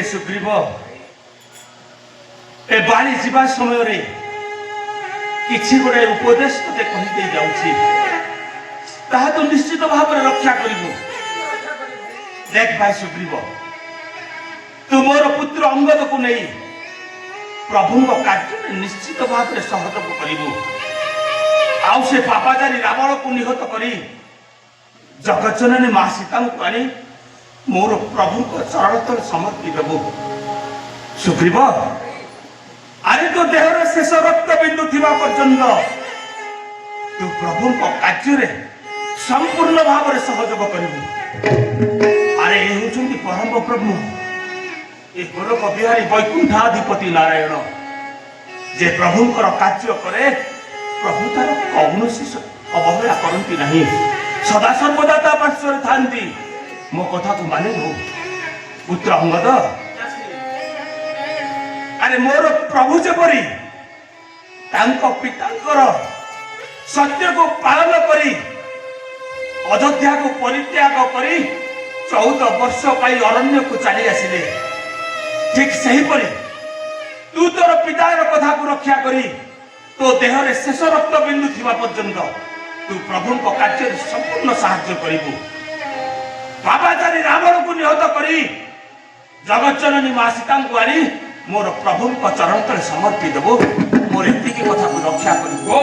सुग्रीव ए बाणी जीवा समय रे किछि गोटे उपदेश तते कहि दे जाउछि ताहा तो निश्चित भाव में रक्षा करिबो। देख भाई सुग्रीव तू मोर पुत्र अंगद को नहीं प्रभु को कार्य निश्चित भाव में सहयोग करिबो। आउ से पापाचारी रावण को निहत करी जगज्जननी मां सीता को आनी मोर प्रभु को चरण तले समर्पित देबो। सुग्रीव अरे तो देहर शेष रक्त बिंदु थिबा पर्यंत तू प्रभु को कार्य रे संपूर्ण भाव में सहयोग करिबो। अरे ये होचंती परम प्रभु ए गोलक बिहारी वैकुंठाधिपति नारायण जे प्रभुंकर कार्य करे प्रभु तार कौनसी अवहेला करती नहीं सदा सर्वदा ता पार्श्व थांती। मो कथा को माने हो पुत्र अंगद अरे मोर प्रभु जेपरी तांको पितांकर सत्य को पालन करी अयोध्या को परित्याग करी 14 वर्ष पाई अरण्य को चली आसिले ठीक सही परी तू तोर पितार कथा को रक्षा करी तो देहरे शेष रक्त बिंदु थिबा पर्यंत तू प्रभु को कार्य संपूर्ण साहाय्य करिबो। पापाचारी रावण को निहत करी जगज्जननी मां सीता को आनी मोर प्रभु को चरण तले समर्पित देबो। मोर एति की कथा को रक्षा करिबो।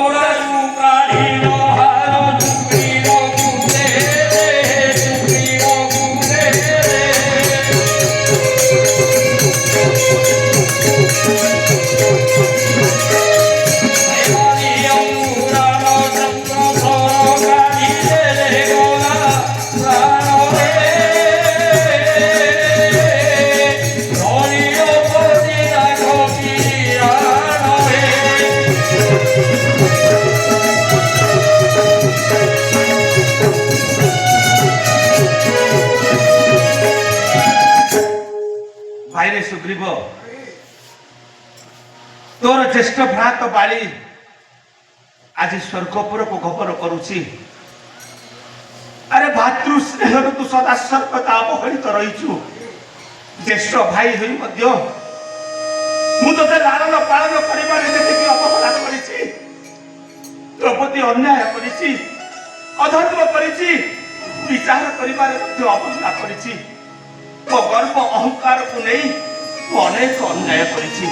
सुग्रीव तोर ज्येष्ठ भ्रात बाली आज स्वर्गपुर को खबर करुछि। अरे भातृ स्नेह तू सदा सर्वदा अवहेलित रहीचु। ज्येष्ठ भाई होई मध्य मु तोते लालन पालन करिबारे जेतिकी अपहला करिछि तो प्रति अन्याय करिछि अधर्म करिछि विचार करिबारे मध्य अपहला करिछि। तो गर्व अहंकार को नहीं अनेक अन्याय करिछि।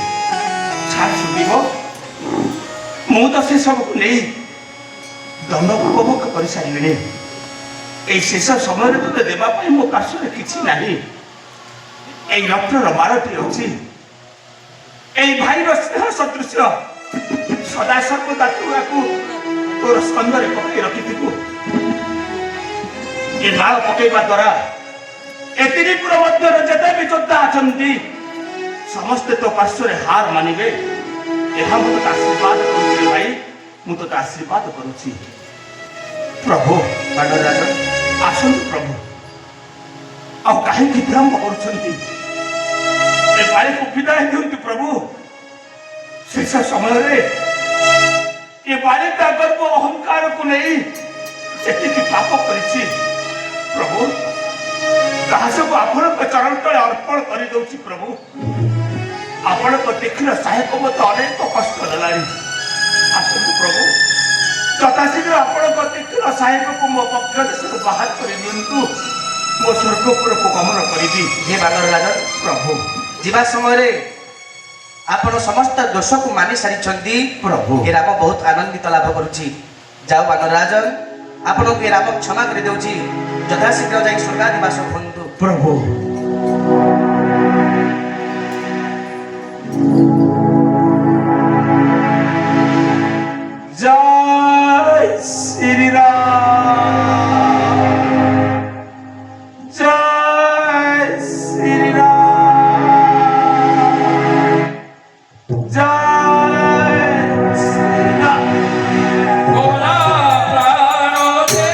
छाड़ सुग्रीव मु तो से सब को नहीं दंड उपभोग कर सारिलिनी। ए शेष समय तुझे देवा पाई मो पार्श्व किछि नाही। ए रक्तर मारटी अछि ए भाई स्नेह सदृश सदा सर्वदा तुआको तोर स्कंदरे पकई रखिथिबु। ए माल पकईबा द्वारा एतिनीपुर मध्य जेते भी योद्धा अछंती समस्ते तो पार्श्व हार मानिबे। एहा मु तो आशीर्वाद करूछि भाई मु तो आशीर्वाद करूछि। प्रभु बाणराज आसन प्रभु आ काहे कि विलंब करूछंती ए बाई को विदाय दियंतु प्रभु। शेष समय रे ए बाई का गर्व अहंकार को नहीं जेतिकी पाप करिछि प्रभु को आपण चरण तले अर्पण कर दउछि। प्रभु आपण को देखिल सहायक मत अनेक कष्ट देलानी। आसन प्रभु यथाशीघ्र आपण को देखिल सहायक को मो पक्ष देश बाहर कर दियंतु मो स्वर्गपुर को गमन करिबी। हे बानरराज प्रभु जीवा समय रे आपण समस्त दोष को मानि सारिछंती प्रभु। हे राम बहुत आनंदित लाभ करूछि। जाओ बानरराज आपण के राम क्षमा कर देउछि। यथाशीघ्र जाई स्वर्गादिवास होंतु प्रभु। जय श्री राम जय श्री राम जय श्री राम। गोला प्राणो दे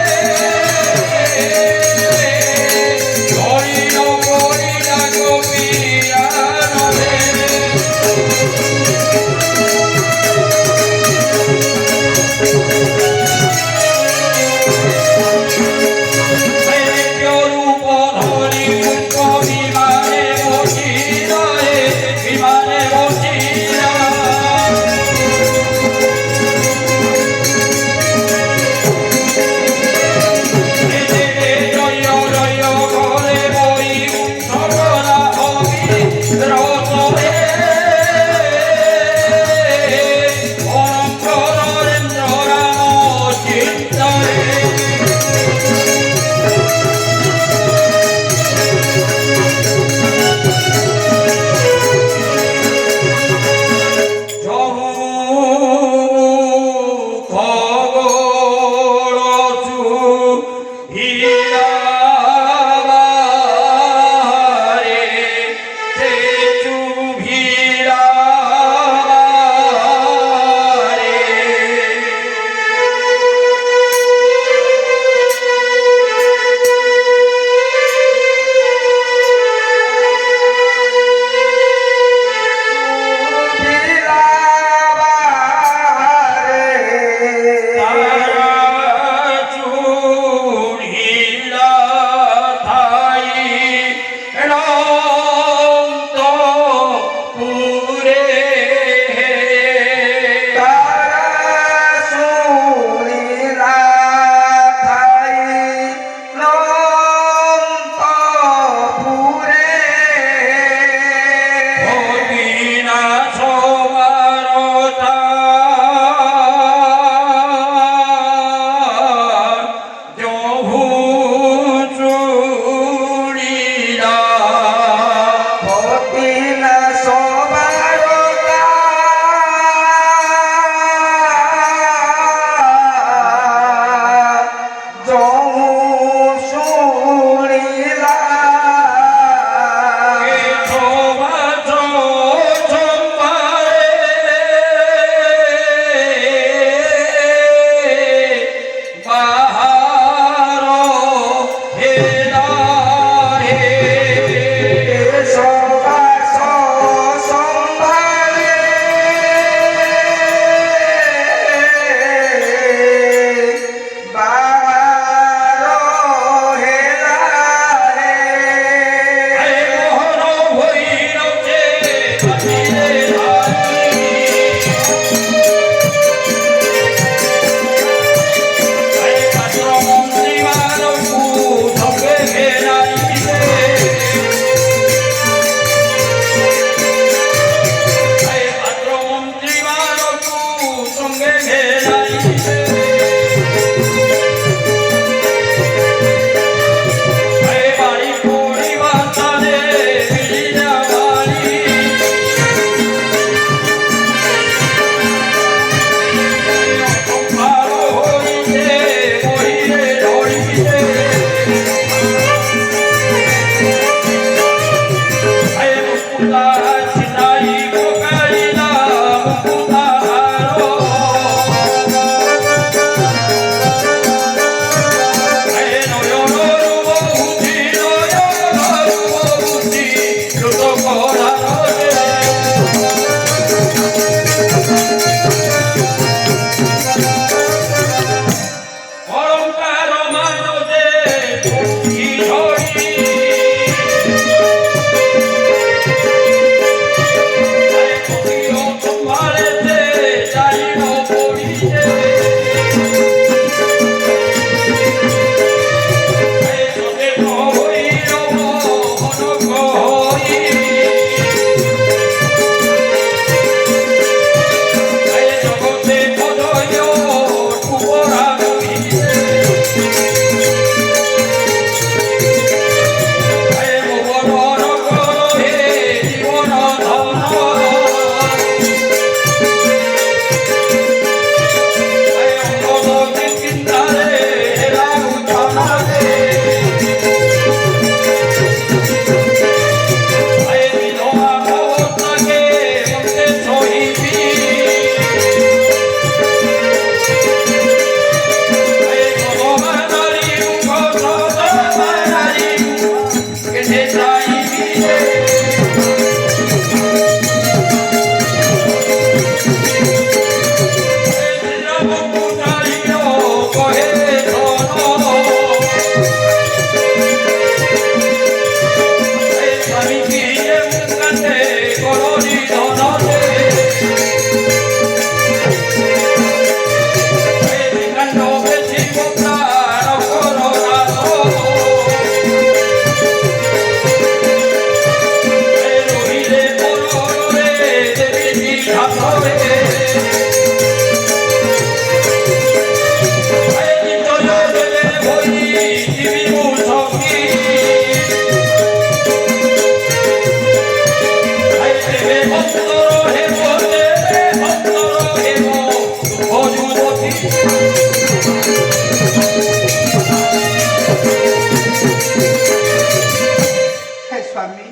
हे स्वामी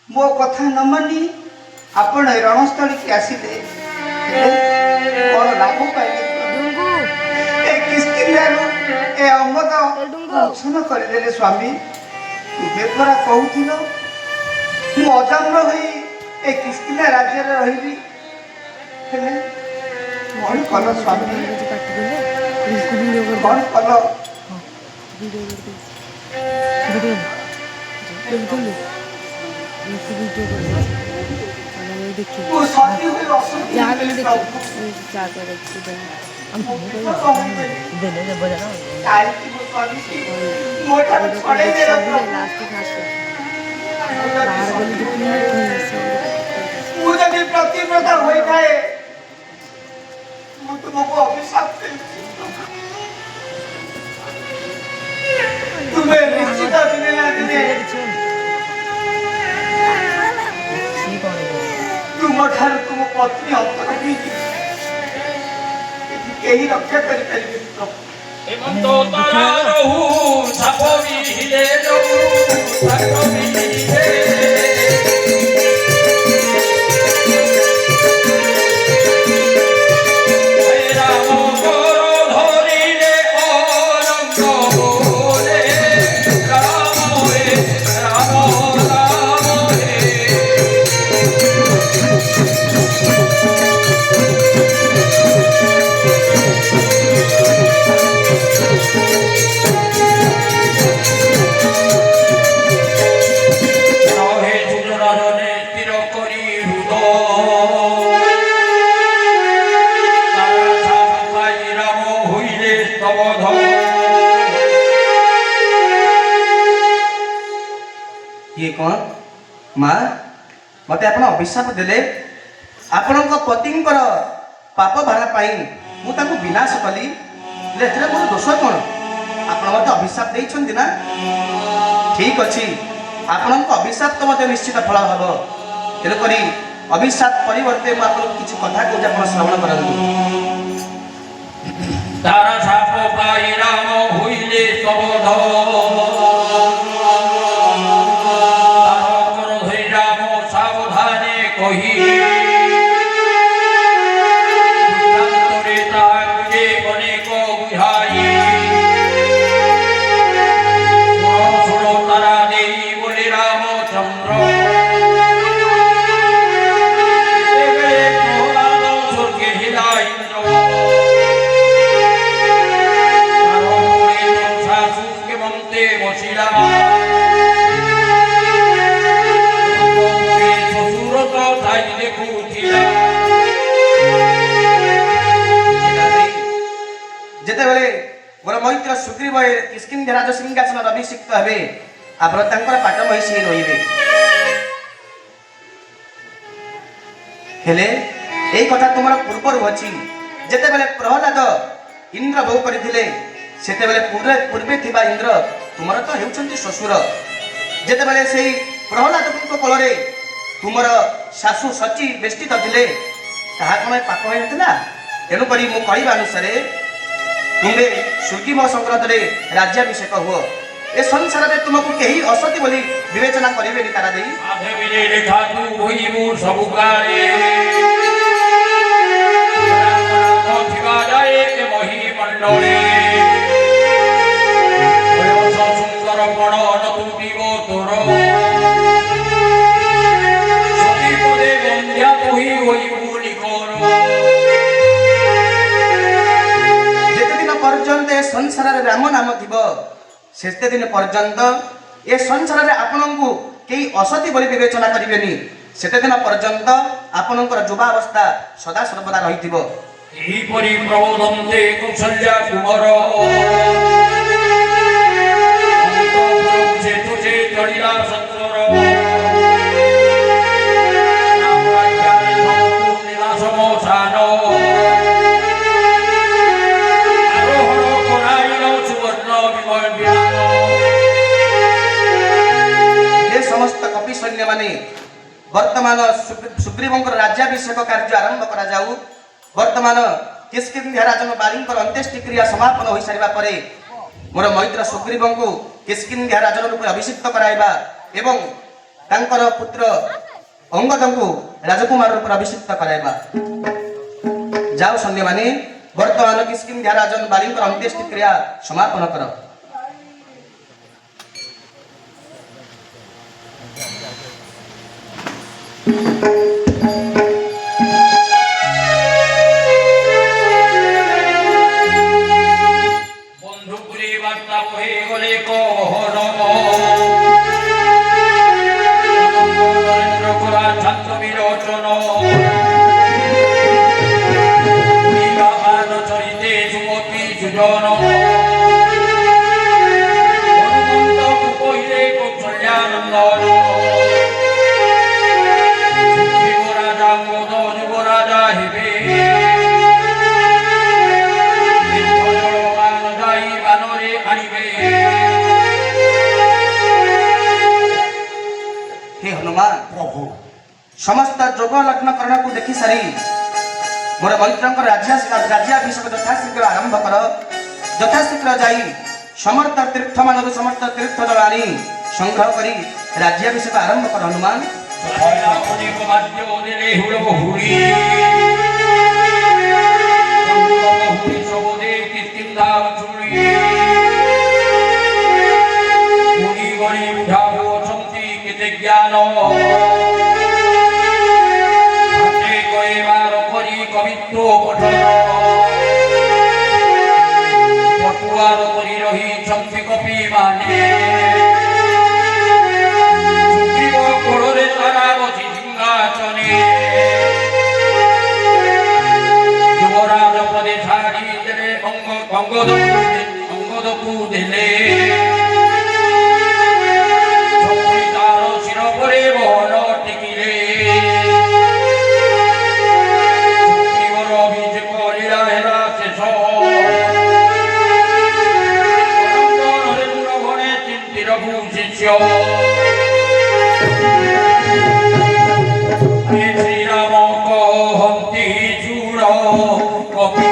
मो कथा न मानी आपण रणस्थली की आसिले कौन लाभ पाइले ए किस्किल्यारू ए अमद मोचन करदेले स्वामी तुमे परा कहूथिलो मु अजाम्र होई ए किस्किल्या राज्य रे रहिबी हेले कौन कल स्वामी कौन कल मु सती हुई असुखी मुझे प्रतिव्रता होई थाए मु तुमको अभिशाप देउछि तुम्हें निश्चित दिने ना दिने तुम ठार तुम पत्नी अंतर भी यही रक्षा कर परिबे हेमंत तारा रहू साप विहिले रहू साप विहिले ये कौन माँ मत आप अभिशाप देले आपण पतिंकर पाप भारा पाई मुझे विनाश कली मोर दोष कौन आप मत अभिशाप देइछन्ति ना ठीक अच्छी आपण अभिशाप तो मत निश्चित फल हम तेणुक अभिशाप परिवर्ते किसी कथा कौन आप श्रवण करंतु तारा साप पाई राम होइले सबध कही अनेक बुझाई सुनो तारा देवी बोले रामचंद्र स्वर्गे हिला इंद्र शाशु के ममते बसिला जेतेबेले मोर मैत्र सुग्रीव किष्किंध्या राज सिंहासन अभिषिक्त हेबे आपर तांकर पाट महिषी रहिबे हेले एई कथा तुमर पूर्वर अछि जेतेबेले प्रहलाद इंद्र बहु करथिले सेतेबेले पूर्वे थिबा इंद्र तुमर तो हेउछंती ससुर जेतेबेले सेई प्रहलाद को कोलरे तुमर शाशु सची बेष्टित थिले ताहा कोन पाप होय नथिला तेनु करी मु कहबा अनुसार तुम्हें सुग्रीव संक्रांत राज्याभिषेक हुआ ए संसार में तुमको कहीं असती बोली विवेचना करेंगे तारा देई आधे बिले लेखा तू होइबू सबु गाए थिबा जाए के मही मंडले वयस सुंदर पण नतुटिब तोर सती पदे बंध्या तुही होइबू निकोर पर्यंत ए संसार राम नाम थी से दिन पर्यंत ए संसार आपण को कई असती बोली विवेचना करेंगे से दिन पर्यंत आपण युवावस्था सदा सर्वदा रही प्रबोधन्ते कौशल्या कुमार समस्त कपि सैन्य माने वर्तमान सुग्रीव राज्याभिषेक कार्य आरंभ करा जाऊ वर्तमान किष्किंध्या राजन बालींकर अंत्येष्टि क्रिया समापन हो सारिबा परे मोर मैत्र सुग्रीव को କିଷ୍କିନ୍ଧ୍ୟା ରାଜନ ରୂପେ ଅଭିଷିକ୍ତ କରାଇବା ଏବଂ ତାଙ୍କର ପୁତ୍ର ଅଙ୍ଗଦଙ୍କୁ ରାଜକୁମାର ରୂପରେ ଅଭିଷିକ୍ତ କରାଇବା। ଯାଉ ସୈନ୍ୟମାନେ ବର୍ତ୍ତମାନ କିଷ୍କିନ୍ଧ୍ୟା ରାଜନ ବାଲିଙ୍କର ଅନ୍ତ୍ୟେଷ୍ଟି କ୍ରିୟା ସମାପନ କର। বন্ধুপুরে বার্তা হয়ে গলে কহন নরেন্দ্র কুমার ছাত্র বিরোচন চরিতে যুবতী সুজন হনুমন্ত কহিলে কৌশল্যানন্দন যুবরাজা অঙ্গদ যুবরাজা হেবে हे हनुमान ପ୍ରଭୁ समस्त जोग लग्न करण को देखि सारी मोर मंत्रक राज्याभिषेक यथाशीघ्र आरंभ कर। यथाशीघ्र जाई समर्थ तीर्थ मानव समर्थ तीर्थ जल आनी संग्रह करी राज्याभिषेक आरंभ कर। हनुमान অনেক বাদ্য দিলে হুড়ব হুড়ি হুড়ি সবদে কৃত্রিমদা চুড়ি মুনি গণি বুঝাবো অসন্তি কেতে জ্ঞান হাতে কয়েবার করি কবিত্ব পঠন পটুয়ার করি রহি চন্তি কপি মানে সুগ্রীব কোড়রে তারা বসি সিংহাসনে যুবরাজ পদে ছাড়ি দেলে অঙ্গদপু দেলে তার শির করে বহন টিকিলে সুগ্রীবর অভিষেক লীলা হেলা শেষ নরেন্দ্র ঘনে চিন্তির ভূষিষ্য শ্রীরাম কহন্তি চূড় কপি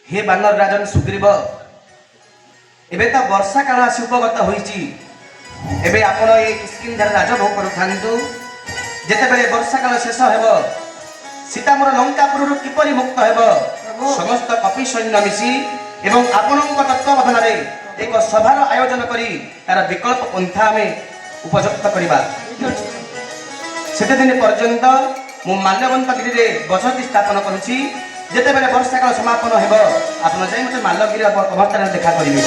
हे बानर राजन सुग्रीव एबे तो वर्षा काल आसी उपगत होईची। एबे आपण ए किष्किन्ध्यार राजभोग करूथांतु जेते बेले वर्षा काल शेष हेबो सीता मोर लंकापुर किपरि मुक्त हेबो समस्त कपि सैन्य मिसी एवं आपणक तत्वावधान रे एक सभार आयोजन करी तार विकल्प पंथा में उपयुक्त करिबा। सेते दिन पर्यंत मु माल्यवंत गिरी रे बसति स्थापन करूची। जेते बेले वर्षा काल समापन हेबो आपण जाई मते माल्यगिरी अवस्था देखा करिवे।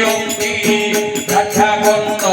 ଦିଅନ୍ତି ରକ୍ଷାବନ୍ଧ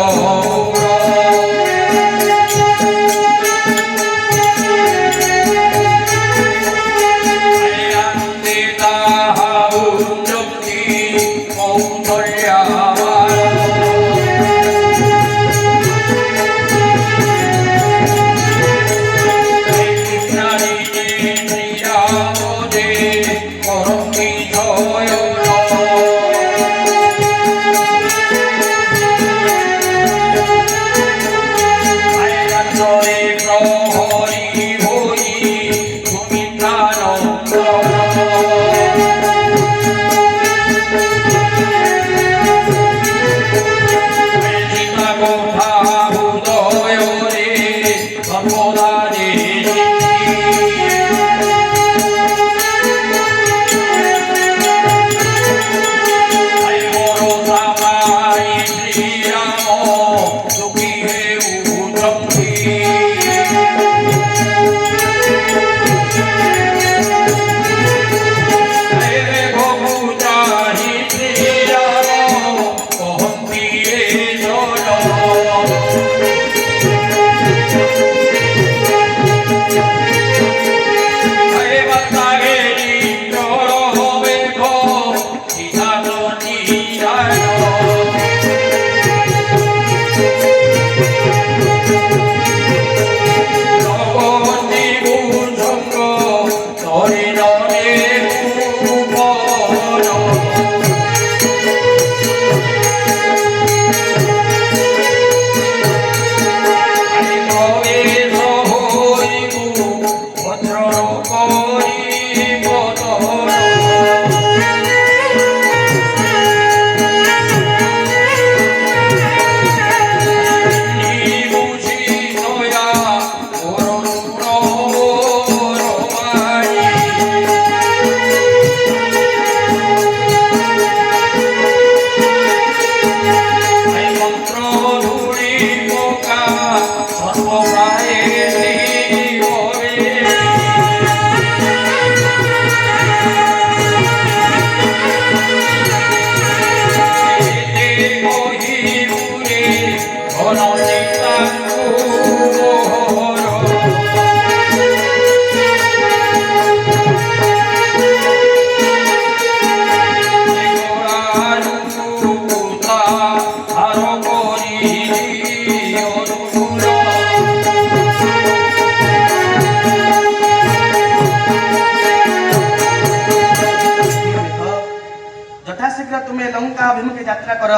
ଯଥାଶୀଘ୍ର ତୁମେ ଲଙ୍କା ଅଭିମୁଖେ ଯାତ୍ରା କର।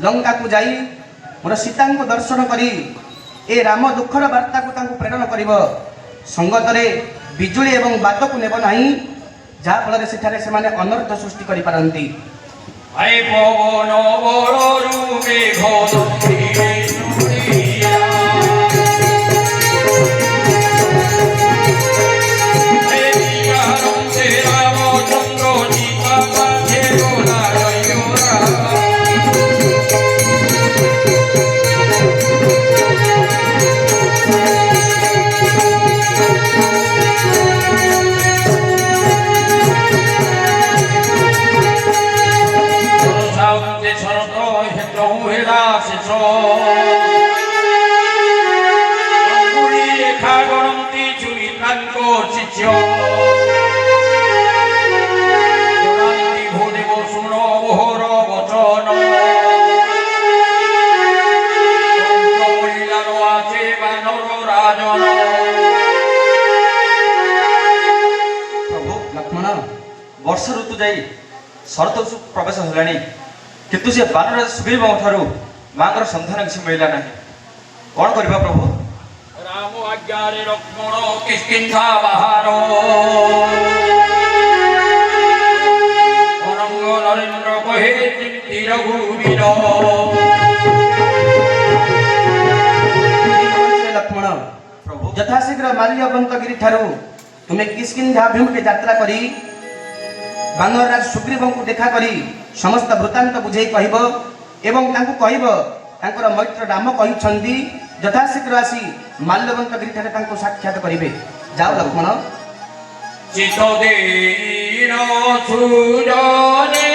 ଲଙ୍କାକୁ ଯାଇ ମୋର ସୀତାଙ୍କୁ ଦର୍ଶନ କରି ଏ ରାମ ଦୁଃଖର ବାର୍ତ୍ତାକୁ ତାଙ୍କୁ ପ୍ରେରଣ କରିବ। ସଙ୍ଗତରେ ବିଜୁଳି ଏବଂ ବାଦକୁ ନେବ ନାହିଁ, ଯାହା ଫଳରେ ସେଠାରେ ସେମାନେ ଅନର୍ଥ ସୃଷ୍ଟି କରିପାରନ୍ତି। ଆଏ ପବନ ବଳରୁ ମେଘ ଧରିବେ ଚୁଡ଼ିଆ। ହେ ବିଚାରନ୍ତେ ରାମଚନ୍ଦ୍ର ସୀତା ପାଛେ ଗଲା ଜୟରା। ପ୍ରଭୁ ଲକ୍ଷ୍ମଣ, ବର୍ଷ ଋତୁ ଯାଇ ଶରତ ଋତୁ ପ୍ରବେଶ ହେଲାଣି, କିନ୍ତୁ ସେ ବାନର ସୁଗ୍ରୀବଙ୍କ ଠାରୁ ମାଙ୍କର ସନ୍ଧାନ କିଛି ମିଳିଲା ନାହିଁ। କଣ କରିବା ପ୍ରଭୁ? ରାମ ଆଜ୍ଞାରେ ଲକ୍ଷ୍ମଣ କିଷ୍କିନ୍ଧା ବାହାର। ଅନଙ୍ଗ ନରେନ୍ଦ୍ର କହେ ଚିନ୍ତି ରଘୁବୀର। ଲକ୍ଷ୍ମଣ ପ୍ରଭୁ, ଯଥାଶୀଘ୍ର ମାଲ୍ୟବନ୍ତଗିରି ଠାରୁ ତୁମେ କିଷ୍କିନ୍ଧା ଅଭିମୁଖେ ଯାତ୍ରା କରି ବାନରରାଜ ସୁଗ୍ରୀବଙ୍କୁ ଦେଖା କରି ସମସ୍ତ ବୃତ୍ତାନ୍ତ ବୁଝେଇ କହିବ ଏବଂ ତାଙ୍କୁ କହିବ ତାଙ୍କର ମୈତ୍ର ରାମ କହିଛନ୍ତି ଯଥାଶୀଘ୍ର ଆସି ମାଲ୍ୟବନ୍ତଗିରି ଠାରେ ତାଙ୍କୁ ସାକ୍ଷାତ କରିବେ। ଯାଅ ଲକ୍ଷ୍ମଣ। ଚିତ ଦେଇ ସୁଜନେ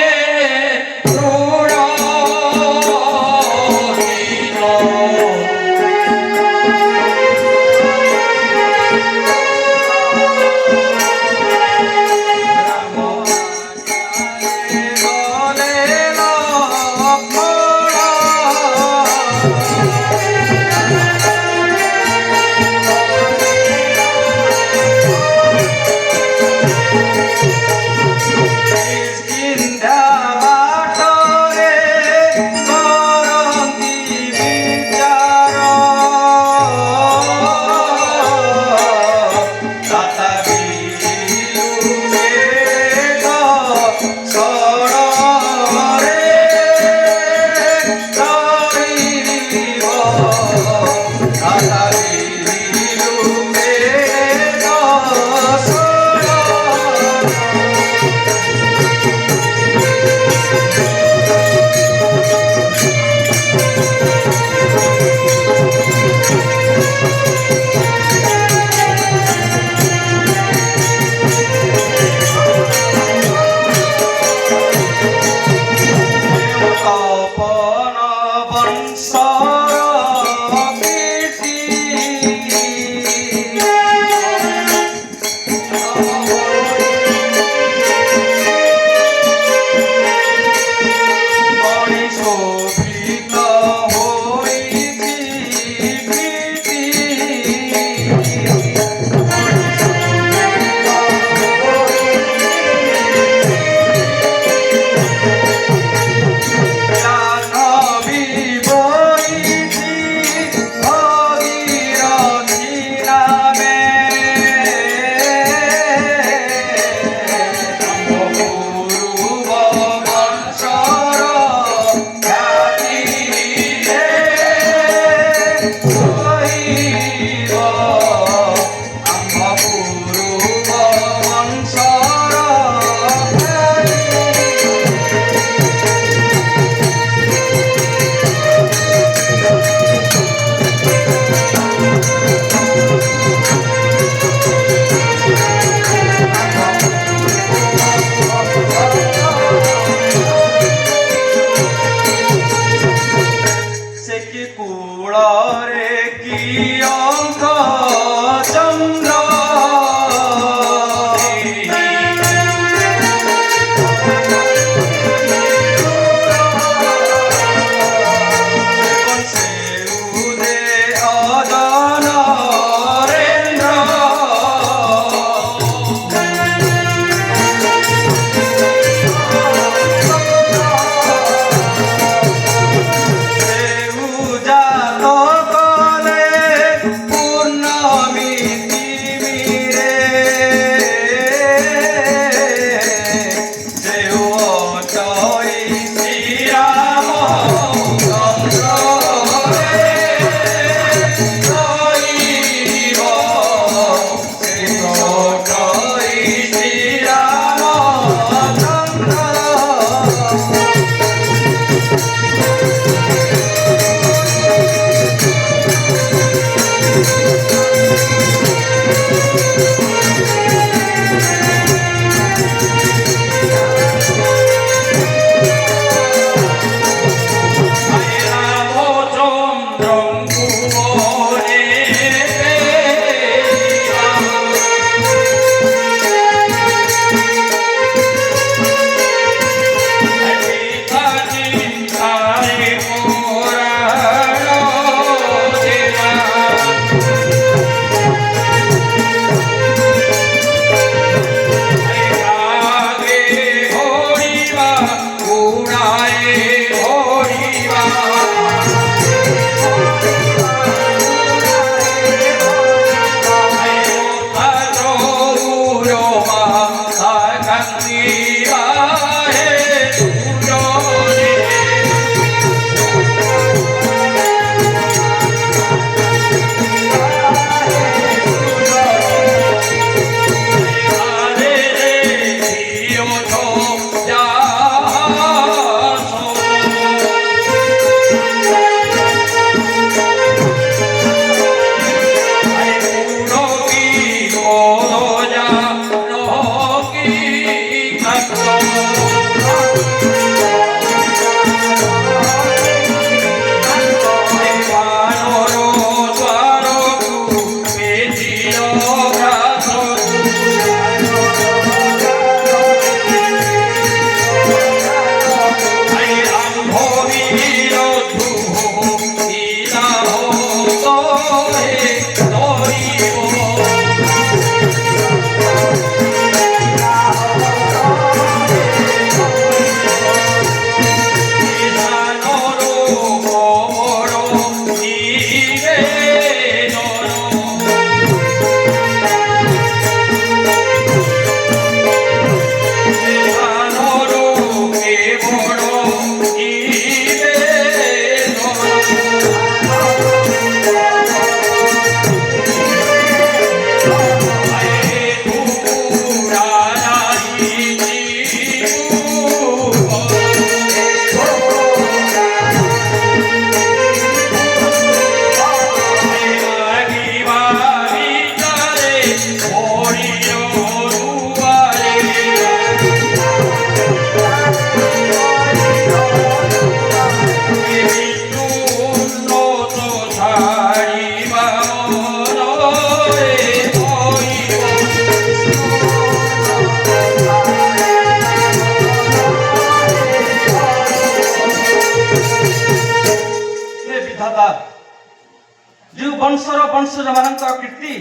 ବଂଶର ବଂଶଜମାନଙ୍କର କୀର୍ତ୍ତି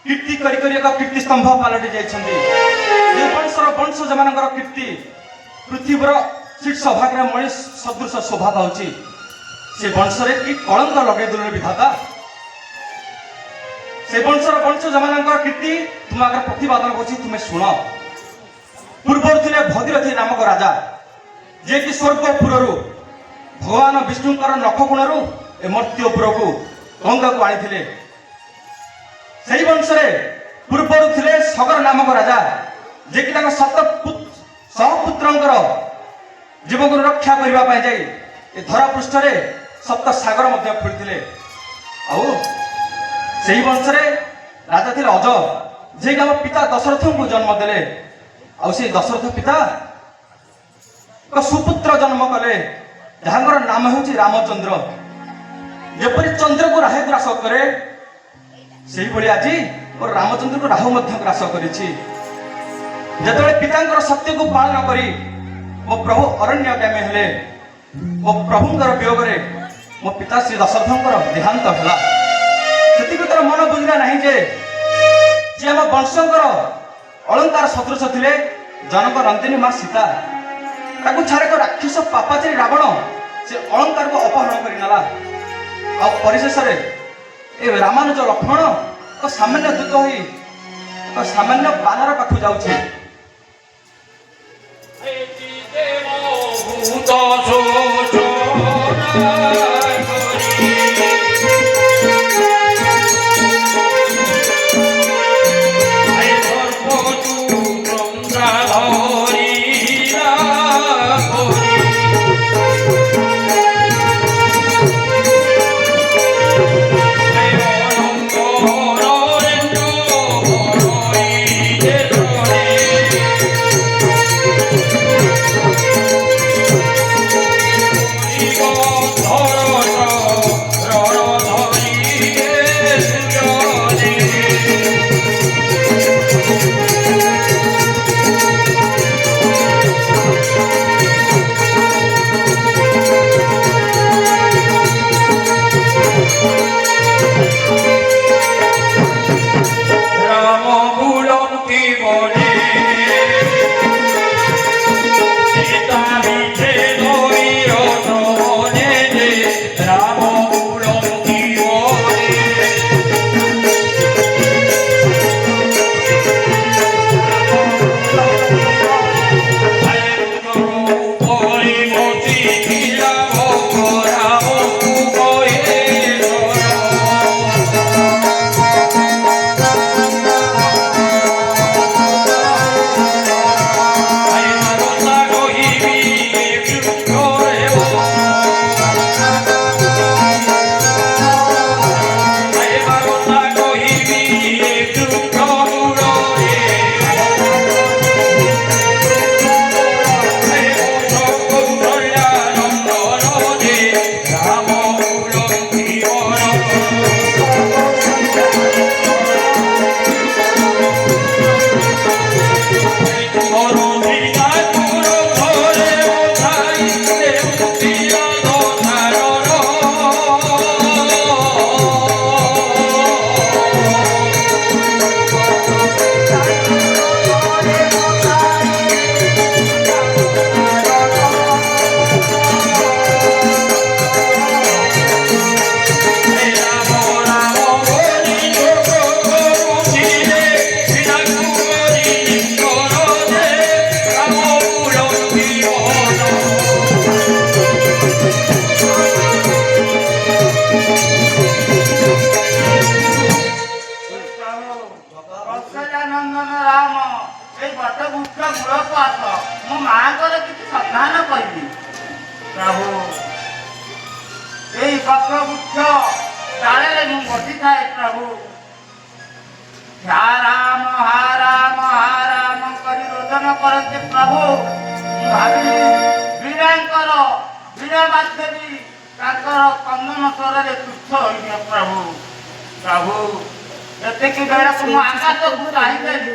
କୀର୍ତ୍ତି କରି କରି ଏକ କୀର୍ତ୍ତି ସ୍ତମ୍ଭ ପାଲଟି ଯାଇଛନ୍ତି। ଏ ବଂଶର ବଂଶଜମାନଙ୍କର କୀର୍ତ୍ତି ପୃଥିବୀର ଶୀର୍ଷ ଭାଗରେ ମଣିଷ ସଦୃଶ ଶୋଭା ପାଉଛି। ସେ ବଂଶରେ କି କଳଙ୍କ ଲଗେଇ ଦେଲେ ବିଧାତା। ସେ ବଂଶର ବଂଶଜମାନଙ୍କର କୀର୍ତ୍ତି ତୁମ ଆଗରେ ପ୍ରତିପାଦନ କରୁଛି, ତୁମେ ଶୁଣ। ପୂର୍ବରୁ ଥିଲେ ଭଗୀରଥୀ ନାମକ ରାଜା, ଯିଏକି ସ୍ୱର୍ଗପୁରରୁ ଭଗବାନ ବିଷ୍ଣୁଙ୍କର ନଖ ଗୁଣରୁ ଏ ମର୍ତ୍ତ୍ୟପୁରକୁ ଗଙ୍ଗାକୁ ଆଣିଥିଲେ। ସେହି ବଂଶରେ ପୂର୍ବରୁ ଥିଲେ ସଗର ନାମକ ରାଜା, ଯିଏକି ତାଙ୍କ ସହପୁତ୍ରଙ୍କର ଜୀବନକୁ ରକ୍ଷା କରିବା ପାଇଁ ଯାଇ ଏ ଧରା ପୃଷ୍ଠରେ ସପ୍ତ ସାଗର ମଧ୍ୟ ଖୋଳିଥିଲେ। ଆଉ ସେହି ବଂଶରେ ରାଜା ଥିଲେ ଅଜ, ଯିଏକି ଆମ ପିତା ଦଶରଥଙ୍କୁ ଜନ୍ମ ଦେଲେ। ଆଉ ସେଇ ଦଶରଥ ପିତା ଏକ ସୁପୁତ୍ର ଜନ୍ମ କଲେ, ଯାହାଙ୍କର ନାମ ହେଉଛି ରାମଚନ୍ଦ୍ର। ଯେପରି ଚନ୍ଦ୍ରକୁ ରାହୁ ଗ୍ରାସ କରେ, ସେହିଭଳି ଆଜି ମୋର ରାମଚନ୍ଦ୍ରକୁ ରାହୁ ମଧ୍ୟ ଗ୍ରାସ କରିଛି। ଯେତେବେଳେ ପିତାଙ୍କର ସତ୍ୟକୁ ପାଳନ କରି ମୋ ପ୍ରଭୁ ଅରଣ୍ୟଗାମୀ ହେଲେ, ମୋ ପ୍ରଭୁଙ୍କର ବିୟୋଗରେ ମୋ ପିତା ଶ୍ରୀ ଦଶରଥଙ୍କର ଦେହାନ୍ତ ହେଲା। ସେତିକି ତାର ମନ ବୁଝିଲା ନାହିଁ ଯେ ଯିଏ ଆମ ବଂଶଙ୍କର ଅଳଙ୍କାର ସଦୃଶ ଥିଲେ ଜନକ ନନ୍ଦିନୀ ମା ସୀତା, ତାକୁ ଛାଡ଼ି ଏକ ରାକ୍ଷସ ପାପାଚାରୀ ରାବଣ ସେ ଅଳଙ୍କାରକୁ ଅପହରଣ କରି ନେଲା। ଆଉ ପରିଶେଷରେ ଏ ରାମାନୁଜ ଲକ୍ଷ୍ମଣ ଏକ ସାମାନ୍ୟ ଦୂତ ହୋଇ ଏକ ସାମାନ୍ୟ ବାନର ପାଖକୁ ଯାଉଛି। ଭୂତ ଏଇ ବଟ ବୃକ୍ଷ ମୂଳକୁ ଆସ ମୋ ମାଙ୍କର କିଛି ସନ୍ଧାନ କରିବି ପ୍ରଭୁ ଏଇ ବଟ ବୃକ୍ଷ ଡାଳରେ ମୁଁ ବସିଥାଏ ପ୍ରଭୁ ହା ରାମ କରି ରୋଦନ କରନ୍ତି ପ୍ରଭୁ ମୁଁ ଭାବିଲି ବୀଣାଙ୍କର ବୀଣା ବାଦ୍ୟବି ତାଙ୍କର କନ୍ଦନ ସ୍ୱରରେ ତୁଚ୍ଛ ହୋଇଯିବ ପ୍ରଭୁ ଏତିକି ବେଳକୁ ମୁଁ ଆକାଶକୁ ଚାହିଁଦେଲି